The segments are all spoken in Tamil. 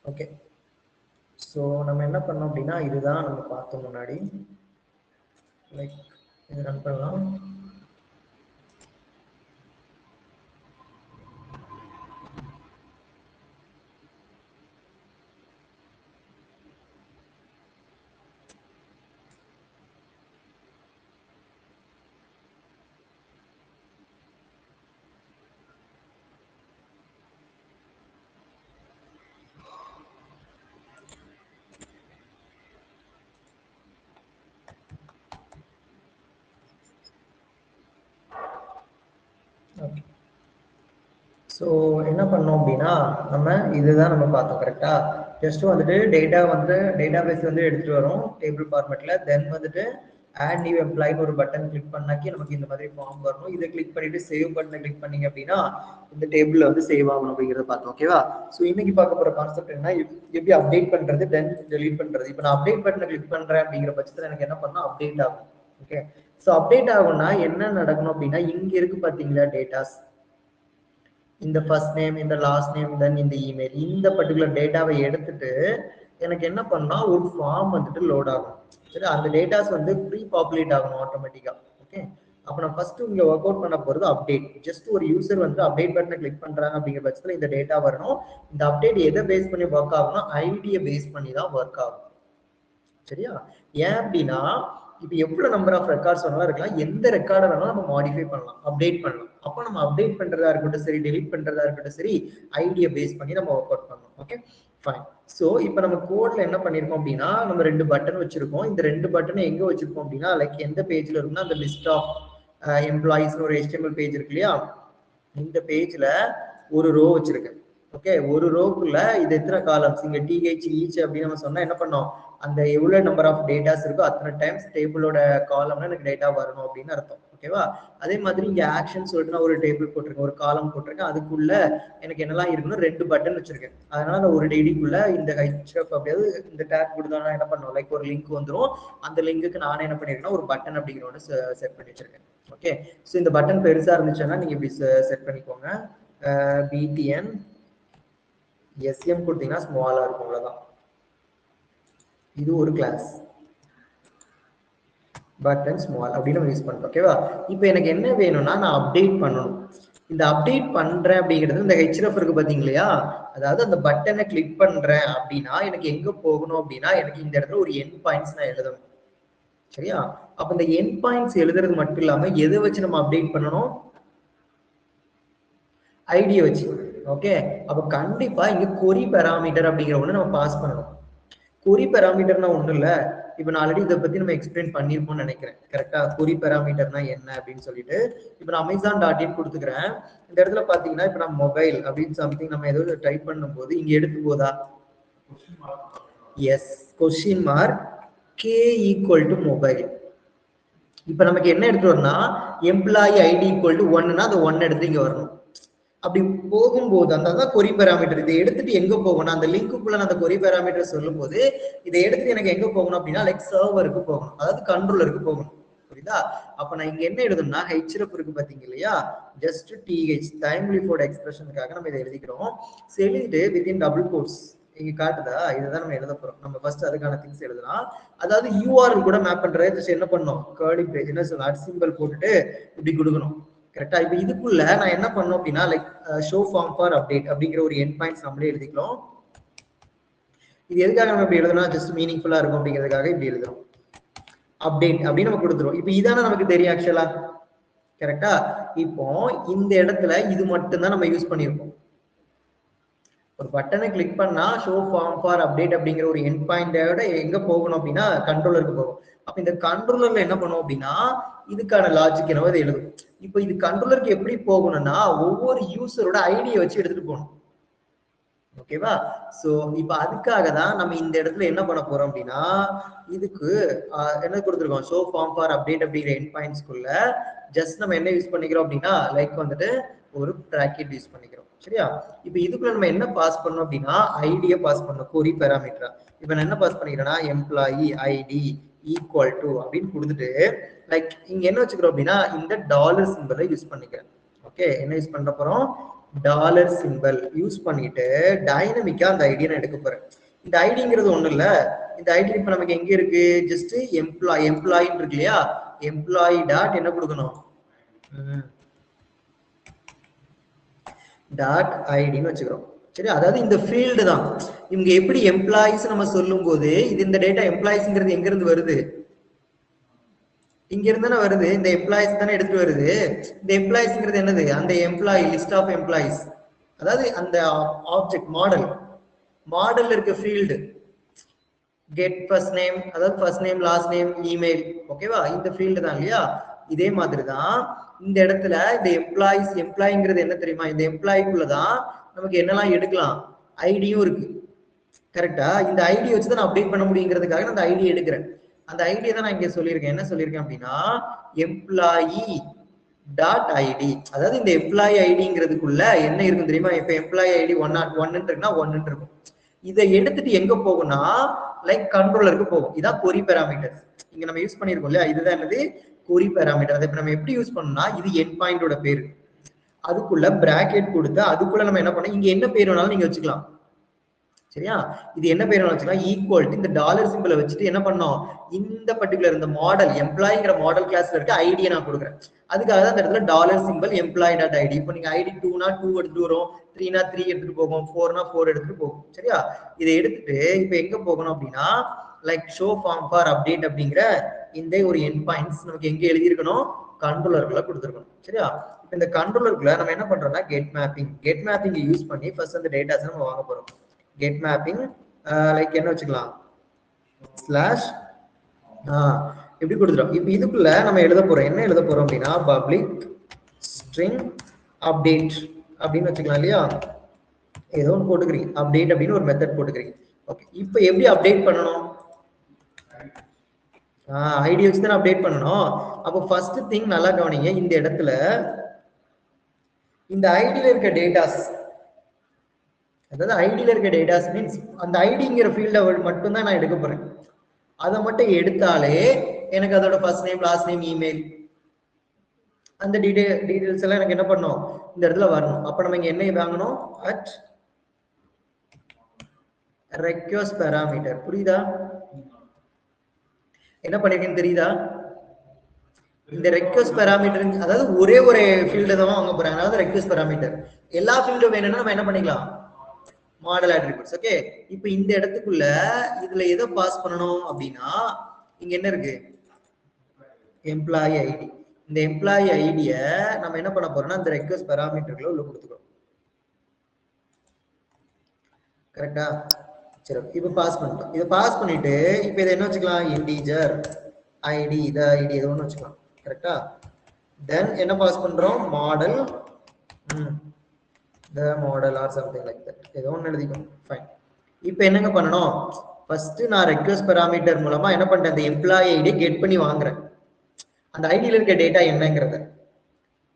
ஓகே, ஸோ நம்ம என்ன பண்ணோம் அப்படின்னா இதுதான் நம்ம பார்த்தோம் முன்னாடி. லைக் இது ரன் பண்ணலாம். ஓகே, ஸோ என்ன பண்ணோம் அப்படின்னா நம்ம இதுதான் நம்ம பார்த்தோம் கரெக்டா. ஜஸ்ட் வந்துட்டு டேட்டா பேஸ் வந்து எடுத்துட்டு வரோம் டேபிள் ஃபார்மேட்ல. தென் வந்துட்டு ஆட் நியூ எம்ப்ளாய்னு ஒரு பட்டன் கிளிக் பண்ணாக்கி நமக்கு இந்த மாதிரி ஃபார்ம் வரணும். இதை கிளிக் பண்ணிட்டு சேவ் பட்டனை கிளிக் பண்ணீங்க அப்படின்னா இந்த டேபிள்ல வந்து சேவ் ஆகணும் அப்படிங்கிறத பார்த்தோம். ஓகேவா. ஸோ இன்னைக்கு பார்க்க போற கான்செப்ட் என்ன, எப்படி அப்டேட் பண்றது தென் டெலீட் பண்றது. இப்போ நான் அப்டேட் பட்டனை கிளிக் பண்றேன் அப்படிங்கிற பட்சத்தில் எனக்கு என்ன பண்ணணும், அப்டேட் ஆகும். ஓகே, ஸோ அப்டேட் ஆகும்னா என்ன நடக்கணும் அப்படின்னா இங்க இருக்கு பாத்தீங்களா டேட்டாஸ், இந்த ஃபர்ஸ்ட் நேம், இந்த லாஸ்ட் நேம், தென் இந்த இமெயில், இந்த பர்டிகுலர் டேட்டாவை எடுத்துட்டு எனக்கு என்ன பண்ணா ஒரு ஃபார்ம் வந்துட்டு லோட் ஆகும். சரி, அந்த டேட்டாஸ் வந்து ப்ரீ பாப்புலேட் ஆகணும் ஆட்டோமேட்டிக்கா. ஓகே, அப்போ நான் ஃபர்ஸ்ட் இங்க ஒர்க் அவுட் பண்ண போறது அப்டேட். ஜஸ்ட் ஒரு யூசர் வந்து அப்டேட் பட்டனை கிளிக் பண்றாங்க அப்படிங்கிற பட்சத்தில் இந்த டேட்டா வரணும். இந்த அப்டேட் எதை பேஸ் பண்ணி ஒர்க் ஆகும்னா ஐடியை பேஸ் பண்ணி தான் ஒர்க் ஆகும். சரியா, ஏன் அப்படின்னா இப்போ எவ்வளவு நம்பர் ஆஃப் ரெக்கார்ட்ஸ் வேணாலும் இருக்கலாம், எந்த ரெக்கார்டை வேணாலும் நம்ம மாடிஃபை பண்ணலாம், அப்டேட் பண்ணலாம். அப்போ நம்ம அப்டேட் பண்றதா இருக்கட்டும் சரி, டெலிட் பண்றதா இருக்கட்டும் சரி, ஐடியை பேஸ் பண்ணி நம்ம ஒர்க் அவுட் பண்ணலாம். Okay fine. ஸோ இப்போ நம்ம கோட்ல என்ன பண்ணிருக்கோம் அப்படின்னா நம்ம 2 பட்டன் வச்சிருக்கோம். இந்த 2 பட்டனை எங்க வச்சிருக்கோம் அப்படின்னா லைக் எந்த பேஜ்ல இருக்குன்னா அந்த லிஸ்ட் ஆஃப் எம்ப்ளாயிஸ் ஒரு HTML பேஜ் இருக்கு இல்லையா, இந்த பேஜ்ல ஒரு ரோ வச்சிருக்கேன். ஓகே, ஒரு ரோக்குள்ள இது எத்தனை காலம்ஸ், இங்க TH ஈச் அப்படின்னு நம்ம சொன்னா என்ன பண்ணோம், அந்த எவ்வளவு நம்பர் ஆஃப் டேட்டாஸ் இருக்கோ அத்தனை டைம்ஸ் டேபிளோட காலம்னா எனக்கு டேட்டா வரணும் அப்படின்னு அர்த்தம். ஓகேவா. அதே மாதிரி இங்க ஆக்ஷன் சொல்லிட்டு நான் ஒரு டேபிள் போட்டிருக்கேன், ஒரு காலம் போட்டிருக்கேன். அதுக்குள்ள எனக்கு என்னெல்லாம் இருக்குன்னு 2 பட்டன் வச்சிருக்கேன். அதனால அந்த ஒரு டெய்லிக்குள்ள இந்த ஹெச்எஃப் அப்படியாவது இந்த டேக் கொடுத்தா என்ன பண்ணும், லைக் ஒரு லிங்க் வந்துடும். அந்த லிங்க்குக்கு நானே என்ன பண்ணிருக்கேன்னா ஒரு பட்டன் அப்படிங்கிற ஒன்று செட் பண்ணி வச்சிருக்கேன். ஓகே, ஸோ இந்த பட்டன் பெருசா இருந்துச்சுன்னா நீங்க இப்படி செட் பண்ணிக்கோங்க. BTN SM கொடுத்தீங்கன்னா ஸ்மாலா இருக்கும், அவ்வளவுதான். இது ஒரு கிளாஸ் பட்டன் ஸ்மால் அப்படின்னு நம்ம யூஸ் பண்றோம். ஓகேவா. இப்போ எனக்கு என்ன வேணும்னா நான் அப்டேட் பண்ணணும். இந்த அப்டேட் பண்றேன் அப்படிங்கிறது இந்த ஹெச்எஃப் இருக்கு பாத்தீங்க இல்லையா, அதாவது அந்த பட்டனை கிளிக் பண்றேன் அப்படின்னா எனக்கு எங்க போகணும் அப்படின்னா எனக்கு இந்த இடத்துல ஒரு எண்ட் பாயிண்ட்ஸ் நான் எழுதணும். சரியா, அப்ப இந்த எண்ட் பாயிண்ட்ஸ் எழுதுறது மட்டும் இல்லாம எதை வச்சு நம்ம அப்டேட் பண்ணணும், ஐடியை வச்சு. ஓகே, அப்ப கண்டிப்பா இங்க கொரி பேராமீட்டர் அப்படிங்கிற ஒண்ணு நம்ம பாஸ் பண்ணணும். கொரி பேராமீட்டர்னா ஒண்ணும் இல்ல, இப்ப நான் ஆல்ரெடி இதை பத்தி நம்ம எக்ஸ்பிளைன் பண்ணிருப்போம்னு நினைக்கிறேன். கரெக்டா, கொரி பேராமீட்டர்னா என்ன அப்படின்னு சொல்லிட்டு இப்ப நான் Amazon.in கொடுத்துக்கிறேன். இந்த இடத்துல பாத்தீங்கன்னா இப்ப நான் மொபைல் அப்படின்னு சம்திங் நம்ம ஏதோ டைப் பண்ணும்போது இங்க எடுத்து போதா, yes, question mark K equal to mobile. இப்ப நமக்கு என்ன எடுத்து வரணும்னா எம்ப்ளாயி ஐடி ஈக்குவல் டு 1னா அந்த 1 எடுத்து இங்க வரணும். அப்படி போகும்போது அந்த கொரி பேராமீட்டர் இதை எடுத்துட்டு எங்க போகணும், அந்த லிங்க்குள்ள அந்த கொரி பேராமீட்டர் சொல்லும் போது இதை எடுத்துட்டு எனக்கு எங்க போகணும் அப்படின்னா லைக் சர்வருக்கு போகணும், அதாவது கண்ட்ரோலருக்கு போகணும். புரியுதா. அப்ப நான் இங்க என்ன எழுதணும்னா ஹெச்எஃப் இருக்கு பாத்தீங்க இல்லையா, ஜஸ்ட் TH டைம்லி ஃபோர்ட் எக்ஸ்பிரஷனுக்காக நம்ம இதை எழுதிக்கிறோம். எழுதிட்டு வித்தின் டபுள் கோட்ஸ் இங்க காட்டுதா, இதுதான் நம்ம எழுத போறோம். நம்ம ஃபர்ஸ்ட் அதுக்கான திங்ஸ் எழுதலாம். அதாவது URL கூட மேப் பண்றது என்ன பண்ணணும், கர்லி பிரேஸ் என்ன சொல்ல சிம்பிள் போட்டுட்டு இப்படி கொடுக்கணும். கரெக்டா. இப்போ இதுக்குள்ள நான் என்ன பண்ணோம் அப்படின்னா like show form for update அப்படிங்கிற ஒரு எண்ட் பாயிண்ட்ஸ் நம்மளே எழுதிக்கிறோம். இது எதுக்காக நம்ம இப்படி எழுதணும், ஜஸ்ட் மீனிங்ஃபுல்லா இருக்கும் அப்படிங்கிறதுக்காக இப்படி எழுதுறோம். அப்டேட் அப்படின்னு நம்ம கொடுத்துருவோம். இப்போ இதான நமக்கு தெரியும் ஆக்சுவலா. கரெக்டா. இப்போ இந்த இடத்துல இது மட்டும் தான் நம்ம யூஸ் பண்ணிருக்கோம். ஒரு பட்டனை கிளிக் பண்ணா ஷோ ஃபார்ம் ஃபார் அப்டேட் அப்படிங்கிற ஒரு எண்ட் பாயிண்டோட எங்க போகணும் அப்படின்னா கண்ட்ரோலருக்கு போகும். அப்ப இந்த கண்ட்ரோலர்ல என்ன பண்ணும் அப்படின்னா இதுக்கான லாஜிக் என்னவோ அதை எழுதும். இப்போ இது கண்ட்ரோலருக்கு எப்படி போகணும்னா ஒவ்வொரு யூசரோட ஐடியை வச்சு எடுத்துட்டு போகணும். ஓகேவா. சோ இப்ப அதுக்காக தான் நம்ம இந்த இடத்துல என்ன பண்ண போறோம் அப்படின்னா இதுக்கு என்ன கொடுத்துருக்கோம், ஷோ ஃபார்ம் ஃபார் அப்டேட் அப்படிங்கிற எண்ட் பாயிண்ட்ஸ்க்குள்ள ஜஸ்ட் நம்ம என்ன யூஸ் பண்ணிக்கிறோம் அப்படின்னா லைக் வந்துட்டு ஒரு பிராக்கெட் யூஸ் பண்ணிக்கிறோம். சரியா. இப்ப இதுக்குள்ள நம்ம என்ன பாஸ் பண்ணோம் அப்படின்னா ஐடியை பாஸ் பண்ணோம், கொரி பேராமீட்டரா. இப்ப நான் என்ன பாஸ் பண்ணிக்கிறேன்னா எம்ப்ளாயி ஐடி ஈக்குவல் டு அப்படின்னு கொடுத்துட்டு லைக் இங்க என்ன வச்சுக்கிறோம் அப்படின்னா இந்த டாலர் சிம்பிளை யூஸ் பண்ணிக்கிறேன். ஓகே, என்ன யூஸ் பண்ண போறோம், டாலர் சிம்பிள் யூஸ் பண்ணிட்டு டைனமிக்கா அந்த ஐடியை நான் எடுக்க போறேன். இந்த ஐடிங்கிறது ஒண்ணும் இல்ல, இந்த ஐடி இப்ப நமக்கு எங்க இருக்கு, ஜஸ்ட் எம்ப்ளாயின்னு இருக்கு இல்லையா, எம்ப்ளாயி டாட் என்ன கொடுக்கணும், டாட் ஐடின்னு வச்சுக்கிறோம். சரி, அதாவது இந்த ஃபீல்டு தான். இவங்க எப்படி எம்ப்ளாயிஸ் நம்ம சொல்லும் போது இது இந்த டேட்டா எம்ப்ளாயிஸ்ங்கிறது எங்க இருந்து வருது, இங்க இருந்து தானே வருது, இந்த எம்ப்ளாயிஸ் தானே எடுத்துட்டு வருது. இந்த எம்ப்ளாயிஸ்ங்கிறது என்னது, அந்த எம்ப்ளாயி லிஸ்ட் ஆஃப் எம்ப்ளாயிஸ், அதாவது அந்த ஆப்ஜெக்ட் மாடல் இருக்க ஃபீல்டு கெட் ஃபர்ஸ்ட் நேம், அதாவது first name last name email, ஓகேவா, இந்த ஃபீல்டு தான் இல்லையா. இதே மாதிரி தான் இந்த இடத்துல இந்த எம்ப்ளாயிங்கிறது என்ன தெரியுமா, இந்த எம்ப்ளாய்க்குள்ளதான் நமக்கு என்னெல்லாம் எடுக்கலாம், ஐடியும் இருக்கு கரெக்டா. இந்த ஐடி வச்சு தான் நான் அப்டேட் பண்ண முடியுங்கிறதுக்காக நான் அந்த ஐடி எடுக்கிறேன். அந்த ஐடியை தான் நான் இங்க சொல்லியிருக்கேன். என்ன சொல்லியிருக்கேன் அப்படின்னா எம்ப்ளாயி டாட் ஐடி, அதாவது இந்த எம்ப்ளாயி ஐடிங்கிறதுக்குள்ள என்ன இருக்கும் தெரியுமா, இப்ப எம்ப்ளாயி ஐடி 101 இருக்குன்னா 1 இருக்கும். இதை எடுத்துட்டு எங்க போகும்னா லைக் கண்ட்ரோலருக்கு போகும். இதான் கொரி பேராமீட்டர் இங்க நம்ம யூஸ் பண்ணிருக்கோம் இல்லையா, இதுதான் என்னது கொரி பேராமீட்டர். அதை நம்ம எப்படி யூஸ் பண்ணோம்னா, இது என் பாயிண்டோட பேரு, அதுக்குள்ள பிராக்கெட் கொடுத்து அதுக்குள்ள நம்ம என்ன பண்ணோம், இங்க என்ன பேர் வேணாலும் நீங்க வச்சுக்கலாம். சரியா, இது என்ன பேர் வச்சுக்கலாம், ஈக்குவல் டு இந்த டாலர் சிம்பிளை வச்சுட்டு என்ன பண்ணோம், இந்த பர்டிகுலர் இந்த மாடல் எம்ப்ளாய்ங்கிற மாடல் கிளாஸ்ல இருக்க ஐடியை நான் கொடுக்குறேன். அதுக்காக தான் அந்த இடத்துல dollar simple employee dot ID. இப்போ நீங்க ஐடி 2னா 2 எடுத்துட்டு வரும், 3னா 3 எடுத்துட்டு போகும், 4னா 4 எடுத்துட்டு போகும். சரியா, இதை எடுத்துட்டு இப்போ எங்க போகணும் அப்படின்னா like show form for update அப்படிங்கிற இந்த ஒரு என் பாயிண்ட்ஸ் நமக்கு எங்க எழுதியிருக்கணும், கண்ட்ரோலருக்குள்ள கொடுத்துருக்கணும். சரியா, இப்போ இந்த கண்ட்ரோலருக்குள்ள நம்ம என்ன பண்றோம்னா கெட் மேப்பிங் யூஸ் பண்ணி ஃபர்ஸ்ட் அந்த டேட்டாஸ் நம்ம வாங்க போறோம். கெட் மேப்பிங் லைக் என்ன வச்சுக்கலாம், ஸ்லாஷ் எப்படி கொடுத்துரும். இப்போ இதுக்குள்ள நம்ம எழுத போறோம், என்ன எழுத போறோம் அப்படின்னா பப்ளிக் ஸ்ட்ரிங் அப்டேட் அப்படின்னு வச்சுக்கலாம் இல்லையா, ஏதோ ஒன்று போட்டுக்கிறீங்க, அப்டேட் அப்படின்னு ஒரு மெத்தட் போட்டுக்கிறீங்க. ஓகே, இப்போ எப்படி அப்டேட் பண்ணணும், ஐடி வச்சு தான் அப்டேட் பண்ணணும். அப்போ ஃபர்ஸ்ட் திங் நல்லா கவனிங்க, இந்த இடத்துல இந்த ஐடியில இருக்க டேட்டாஸ், அதாவது ஐடியில இருக்க டேட்டாஸ் மீன்ஸ் அந்த ஐடிங்கிற ஃபீல்டை மட்டும் தான் நான் எடுக்க போறேன். அதை மட்டும் எடுத்தாலே எனக்கு அதோட first name last name email அந்த டீடைல்ஸ் எல்லாம் எனக்கு என்ன பண்ணும், இந்த இடத்துல வரணும். அப்ப நம்ம இங்க என்ன வாங்கணும், அட் ரெக்வெஸ்ட் பேராமீட்டர். புரியுதா, என்ன பண்ணிருக்கேன்னு தெரியுதா, இந்த ரெக்வெஸ்ட் பேராமீட்டர் அதாவது ஒரே ஒரு ஃபீல்டு தான் வாங்க போறாங்க, அதாவது ரெக்வெஸ்ட் பேராமீட்டர். எல்லா ஃபீல்டும் வேணும்னா நம்ம என்ன பண்ணிக்கலாம், மாடல் அட்ரிபியூட்ஸ். ஓகே, இப்போ இந்த இடத்துக்குள்ள இதுல எதை பாஸ் பண்ணணும் அப்படின்னா இங்க என்ன இருக்கு, எம்ப்ளாயி ஐடி. இந்த எம்ப்ளாயி ஐடிய நம்ம என்ன பண்ண போறோம்னா இந்த ரெக்வெஸ்ட் பேராமீட்டர்ல உள்ள கொடுத்துக்கிறோம். கரெக்டா, சரி இப்போ பாஸ் பண்ணிட்டோம். இதை பாஸ் பண்ணிட்டு இப்போ இதை என்ன வச்சுக்கலாம், இன்டீஜர் ஐடி, இதை ஐடி ஏதோ ஒன்று வச்சுக்கலாம். கரெக்டா, தென் என்ன பாஸ் பண்றோம், model the model or something like that, ஏதோ ஒன்று எழுதிக்கும். ஃபைன், இப்போ என்னங்க பண்ணணும், ஃபர்ஸ்ட் நான் ரெக்வெஸ்ட் பேராமீட்டர் மூலமா என்ன பண்றேன், அந்த எம்ப்ளாயி ஐடியை கெட் பண்ணி வாங்குறேன், அந்த ஐடியில இருக்க டேட்டா என்னங்கிறத.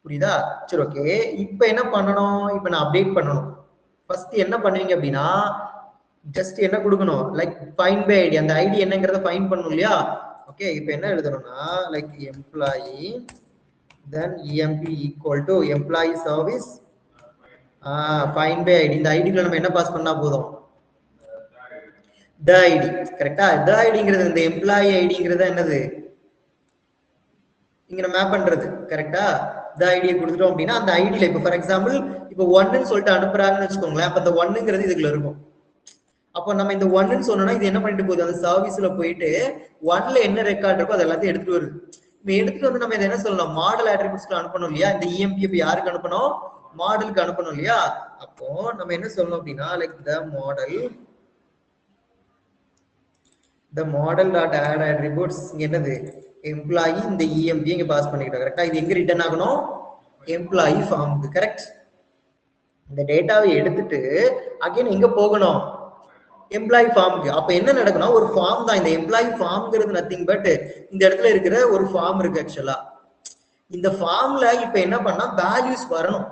புரியுதா, சரி ஓகே. இப்போ என்ன பண்ணணும், இப்போ நான் அப்டேட் பண்ணணும். ஃபர்ஸ்ட் என்ன பண்ணுவீங்க அப்படின்னா ஜஸ்ட் என்ன கொடுக்கணும், லைக் ஃபைண்ட் பை ஐடி, அந்த ஐடி என்னங்கிறத ஃபைண்ட் பண்ணணும் இல்லையா. ஓகே, இப்போ என்ன எழுதணும்னா like employee then emp equal to employee service find by ID. இந்த ஐடிக்குள்ள நம்ம என்ன பாஸ் பண்ணா போதும், the id. கரெக்டா, the idங்கிறது இந்த எம்ப்ளாயி ஐடிங்கிறது என்னது, இங்க நம்ம மேப் பண்றது. கரெக்டா, the id கொடுத்துட்டோம் அப்படின்னா அந்த ஐடியில இப்போ ஃபார் எக்ஸாம்பிள் இப்போ 1ன்னு சொல்லிட்டு அனுப்புறாங்கன்னு வச்சுக்கோங்களேன், அப்ப அந்த 1ங்கிறது இதுக்குள்ள இருக்கும். அப்போ நம்ம இந்த 1ன்னு சொன்னோம்னா இது என்ன பண்ணிட்டு போகுது, அந்த சர்வீஸ்ல போயிட்டு 1ல என்ன ரெக்கார்ட் இருக்கோ அது எல்லாத்தையும் எடுத்துட்டு வருது. இப்போ எடுத்துட்டு வந்து நம்ம இதை என்ன சொல்லலாம், மாடல் அட்ரிபியூட்ஸ்க்கு அனுப்பணும் இல்லையா. இந்த emp இப்போ யாருக்கு அனுப்பணும், மாடலுக்கு அனுப்பணும் இல்லையா. அப்போ நம்ம என்ன சொல்லணும் அப்படின்னா like the model dot add attributes இங்க என்னது, எம்ப்ளாயி, இந்த emp இங்க பாஸ் பண்ணிக்கிட்டோம். கரெக்டா, இது எங்க ரிட்டர்ன் ஆகணும், எம்ப்ளாயி ஃபார்முக்கு. கரெக்ட், இந்த டேட்டாவை எடுத்துட்டு அகைன் எங்க போகணும், எம்ப்ளாயி ஃபார்முக்கு. அப்ப என்ன நடக்கணும், ஒரு ஃபார்ம் தான். இந்த எம்ப்ளாயி ஃபார்ம்ங்கிறது நத்திங் பட் இந்த இடத்துல இருக்கிற ஒரு ஃபார்ம் இருக்கு. ஆக்சுவலா இந்த ஃபார்ம்ல இப்ப என்ன பண்ணா வேல்யூஸ் வரணும்,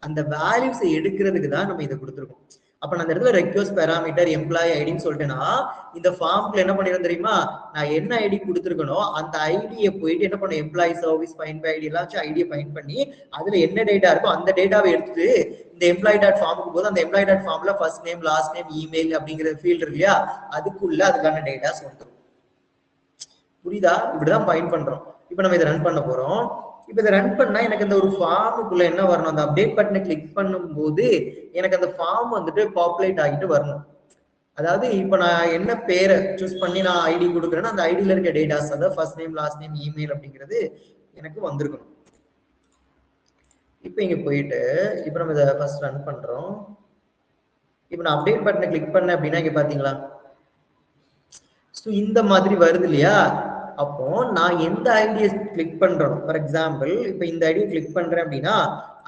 அந்த வேல்யூஸ் எடுக்கிறதுக்கு தான் நம்ம இதை கொடுத்துருக்கோம். அப்ப நான் அந்த இடத்துல ரெக்வெஸ்ட் பேராமீட்டர் எம்ப்ளாயி ஐடின்னு சொல்லிட்டேன்னா இந்த ஃபார்ம்ல என்ன பண்ணிடும் தெரியுமா, நான் என்ன ஐடி கொடுத்துருக்கணும் அந்த ஐடியை போயிட்டு என்ன பண்ணும், employee service find by ID எல்லாம் வச்சு ஐடியை ஃபைண்ட் பண்ணி அதுல என்ன டேட்டா இருக்கோ அந்த டேட்டாவை எடுத்துட்டு இந்த எம்ப்ளாயி டாட் ஃபார்முக்கு போது அந்த எம்ப்ளாயி டாட் ஃபார்ம்ல first name last name email அப்படிங்கிற ஃபீல்டு இருக்கு இல்லையா, அதுக்குள்ள அதுக்கான டேட்டாஸ் வந்துடும். புரியுதா? இப்படிதான் ஃபைண்ட் பண்றோம். இப்போ நம்ம இதை ரன் பண்ண போறோம். இப்போ இதை ரன் பண்ணா எனக்கு அந்த ஒரு ஃபார்முக்குள்ள என்ன வரணும், அந்த அப்டேட் பட்டனை கிளிக் பண்ணும்போது எனக்கு அந்த ஃபார்ம் வந்துட்டு பாப்புலேட் ஆகிட்டு வரணும். அதாவது இப்போ நான் என்ன பேரை சூஸ் பண்ணி நான் ஐடி கொடுக்குறேன்னா அந்த ஐடியில இருக்க டேட்டாஸ், அதாவது first name last name email அப்படிங்கிறது எனக்கு வந்திருக்கணும். இப்போ இங்க போயிட்டு இப்போ நம்ம இதை ஃபர்ஸ்ட் ரன் பண்றோம். இப்போ நான் அப்டேட் பட்டனை கிளிக் பண்ணேன் அப்படின்னா இங்க பாத்தீங்களா, ஸோ இந்த மாதிரி வருது இல்லையா. அப்போ நான் எந்த ஐடியை கிளிக் பண்றோம், ஃபார் எக்ஸாம்பிள் இப்போ இந்த ஐடியை கிளிக் பண்றேன் அப்படின்னா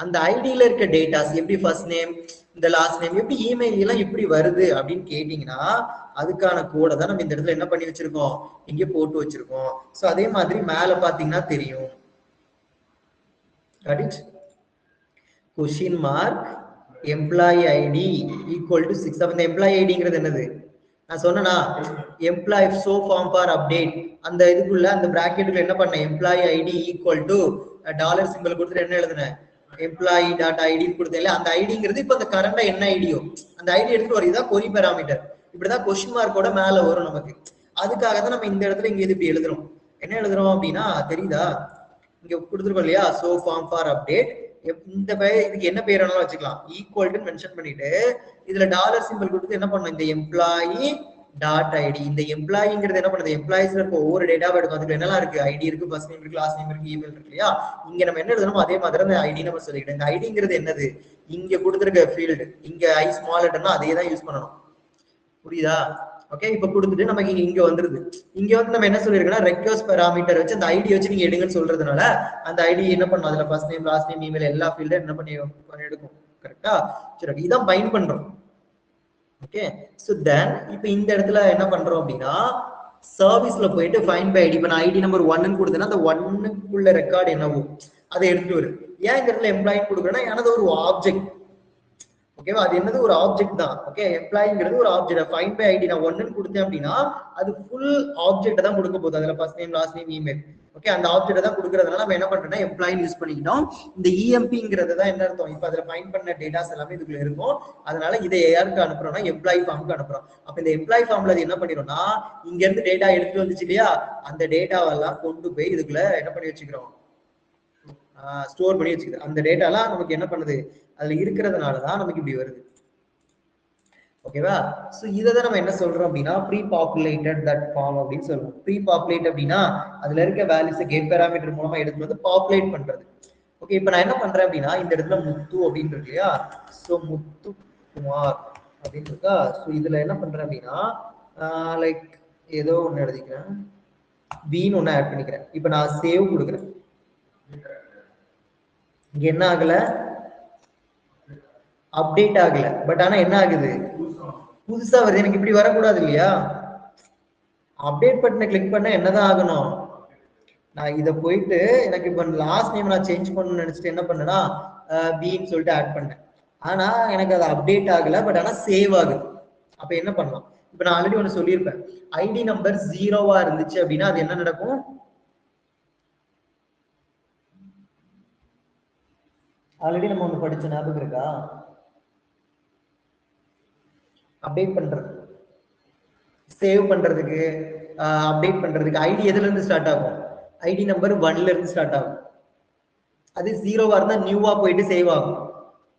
அந்த ஐடியில இருக்க டேட்டாஸ் எப்படி ஃபர்ஸ்ட் நேம் இந்த லாஸ்ட் நேம் எப்படி இமெயில் எல்லாம் எப்படி வருது அப்படின்னு கேட்டீங்கன்னா அதுக்கான கோடை தான் நம்ம இந்த இடத்துல என்ன பண்ணி வச்சிருக்கோம், இங்க போட்டு வச்சிருக்கோம். ஸோ அதே மாதிரி மேல பாத்தீங்கன்னா தெரியும் question mark employee ID equal to 6. அப்ப இந்த எம்ப்ளாயி ஐடிங்கிறது என்னது, நான் சொன்னேன்னா employee so form for update அந்த இதுக்குள்ள அந்த பிராக்கெட்டுக்குள்ள என்ன பண்ணேன், employee ID equal to dollar simple கொடுத்துட்டு என்ன எழுதுனேன், எம்ப்ளாயி டாட் ஐடி கொடுத்தேன். அந்த ஐடிங்கிறது இப்போ அந்த கரண்டா என்ன ஐடியோ அந்த ஐடி எடுத்து ஒரு இதான் கொரி பேராமீட்டர். இப்படிதான் கொஸ்டின் மார்க்கோட மேல வரும் நமக்கு. அதுக்காக தான் நம்ம இந்த இடத்துல இங்க இப்படி எழுதுறோம். என்ன எழுதுறோம் அப்படின்னா தெரியுதா, இங்க கொடுத்துருக்கோம் இல்லையா, சோ ஃபார்ம் ஃபார் அப்டேட். இந்த இதுக்கு என்ன பேர் வேணாலும் வச்சுக்கலாம், ஈக்குவல் டு மென்ஷன் பண்ணிட்டு இதுல டாலர் சிம்பிள் கொடுத்து என்ன பண்ணணும், இந்த எம்ப்ளாயி டாட் ஐடி. இந்த எம்ப்ளாயிங்கிறது என்ன பண்ணுது, எம்ப்ளாயிஸ்ல இருக்க ஒவ்வொரு டேட்டாவை எடுக்கும். அதுக்கு என்னெல்லாம் இருக்கு, ஐடி இருக்கு, ஃபர்ஸ்ட் நேம் இருக்கு, லாஸ்ட் நேம் இருக்கு, இமெயில் இருக்கு இல்லையா. இங்க நம்ம என்ன எழுதணும் அதே மாதிரி அந்த ஐடி நம்ம சொல்லிக்கிட்டோம். இந்த ஐடிங்கிறது என்னது, இங்க கொடுத்துருக்க ஃபீல்டு, இங்க ஐ ஸ்மால் லெட்டர்னா அதே தான் யூஸ் பண்ணணும். புரியுதா? ஓகே, இப்ப கொடுத்துட்டு நமக்கு இங்க வந்துருது. இங்க வந்து நம்ம என்ன சொல்லிருக்கோம்னா ரெக்வெஸ்ட் பாராமீட்டர் வச்சு அந்த ஐடி வச்சு நீங்க எடுங்கன்னு சொல்றதுனால அந்த ஐடி என்ன பண்ணும், அதுல first name last name email எல்லா ஃபீல்டும் என்ன பண்ணி எடுக்கும். கரெக்டா? சரி, இதான் பைண்ட் பண்றோம். ஓகே, சோ தென் இப்போ இந்த இடத்துல என்ன பண்றோம் அப்படின்னா சர்வீஸ்ல போயிட்டு ஃபைண்ட் பை ஐடி. இப்போ நான் ஐடி நம்பர் 1ன்னு கொடுத்தேன்னா அந்த 1க்குள்ள ரெக்கார்டு என்னவோ அதை எடுத்துட்டு வரும். ஏன் இந்த இடத்துல எம்ப்ளாயி கொடுக்குறேன்னா எனது ஒரு ஆப்ஜெக்ட். ஓகேவா, அது என்னது ஒரு ஆப்ஜெக்ட் தான். ஓகே, எம்ப்ளாயிங்கிறது ஒரு ஆப்ஜெக்ட். ஃபைண்ட் பை ஐடி நான் 1ன்னு கொடுத்தேன் அப்படின்னா அது ஃபுல் ஆப்ஜெக்ட் தான் கொடுக்க போகுது. அதுல first name last name email. Okay, அந்த ஆப்ஜெக்ட் தான் கொடுக்கறதுனால நம்ம என்ன பண்றோம்னா எம்ப்ளாயி யூஸ் பண்ணிக்கிட்டோம். இந்த இஎம்பிங்கிறது தான் என்ன அர்த்தம், இப்போ அதுல ஃபைண்ட் பண்ண டேட்டாஸ் எல்லாமே இதுக்குள்ள இருக்கும். அதனால இதை யாருக்கு அனுப்புறோம்னா எம்ப்ளாயி ஃபார்முக்கு அனுப்புறோம். அப்ப இந்த எம்ப்ளாயி ஃபார்ம்ல அது என்ன பண்ணிடும்னா இங்க இருந்து டேட்டா எடுத்துட்டு வந்துச்சு இல்லையா, அந்த டேட்டாவெல்லாம் கொண்டு போய் இதுக்குள்ள என்ன பண்ணி வச்சுக்கிறோம், ஸ்டோர் பண்ணி வச்சுக்குது. அந்த டேட்டாலாம் நமக்கு என்ன பண்ணுது, அதுல இருக்கிறதுனாலதான் நமக்கு இப்படி வருது. ஓகேவா, சோ இதான் நம்ம என்ன சொல்றோம் அப்படின்னா ப்ரீ பாப்புலேட்டட் தட் ஃபார்ம் அப்படின்னு சொல்லுவோம். ப்ரீ பாப்புலேட் அப்படின்னா அதுல இருக்க வேல்யூஸ் கெட் பாராமீட்டர் மூலமா எடுத்து வந்து பாப்புலேட் பண்றது. ஓகே, இப்போ நான் என்ன பண்றேன் அப்படின்னா இந்த இடத்துல முத்து அப்படின்னு இருக்கு இல்லையா, சோ முத்து குமார் அப்படின்னு இருக்கா. சோ இதுல என்ன பண்றேன் அப்படின்னா லைக் ஏதோ ஒண்ணு எழுதிக்கிறேன், பின்னு ஒண்ணு ஆட் பண்ணிக்கிறேன். இப்போ நான் சேவ் கொடுக்குறேன். இங்க என்ன ஆகல, அப்டேட் ஆகல. பட் ஆனா என்ன ஆகுது, புதுசா வருது. எனக்கு இப்படி வரக்கூடாது இல்லையா. அப்டேட் பட்டனை கிளிக் பண்ண என்னதான் ஆகணும், நான் இதை போயிட்டு எனக்கு இப்ப லாஸ்ட் நேம் நான் சேஞ்ச் பண்ணணும்னு நினைச்சிட்டு என்ன பண்ணேன்னா பின்னு சொல்லிட்டு ஆட் பண்ணேன். ஆனா எனக்கு அது அப்டேட் ஆகல, பட் ஆனா சேவ் ஆகுது. அப்ப என்ன பண்ணலாம், இப்ப நான் ஆல்ரெடி ஒன்னு சொல்லியிருப்பேன், ஐடி நம்பர் 0வா இருந்துச்சு அப்படின்னா அது என்ன நடக்கும், ஆல்ரெடி நம்ம ஒண்ணு படிச்ச ஞாபகம் இருக்கா, அப்டேட் பண்றது சேவ் பண்றதுக்கு அப்டேட் பண்றதுக்கு ஐடி எதுல இருந்து ஸ்டார்ட் ஆகும், ஐடி நம்பர் 1ல இருந்து ஸ்டார்ட் ஆகும். அது 0வா இருந்தா நியூவா போயிட்டு சேவ் ஆகும்,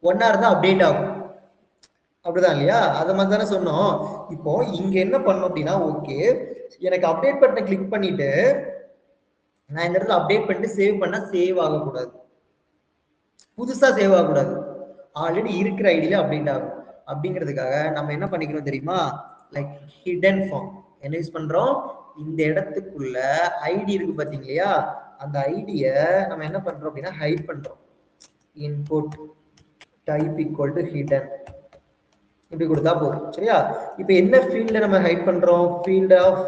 1ஆ இருந்தா அப்டேட் ஆகும். அப்படிதான் இல்லையா, அத மாதிரி தானே சொன்னோம். இப்போ இங்க என்ன பண்ணும் அப்படின்னா ஓகே எனக்கு அப்டேட் பட்டனை கிளிக் பண்ணிட்டு நான் இந்த இடத்துல அப்டேட் பண்ணிட்டு சேவ் பண்ணா சேவ் ஆகக்கூடாது, புதுசா சேவ் ஆகக்கூடாது, ஆல்ரெடி இருக்கிற ஐடியில அப்டேட் ஆகும். அப்படிங்கிறதுக்காக நம்ம என்ன பண்ணிக்கிறோம் தெரியுமா, லைக் ஹிடன் ஃபார்ம் என்ன யூஸ் பண்றோம், இந்த இடத்துக்குள்ள ஐடி இருக்கு பாத்தீங்க இல்லையா, அந்த ஐடிய நம்ம என்ன பண்றோம் அப்படின்னா ஹைட் பண்றோம். Input type equal to hidden இப்படி கொடுத்தா போதும். சரியா, இப்ப என்ன ஃபீல்ட நம்ம ஹைட் பண்றோம், ஃபீல்ட் ஆஃப்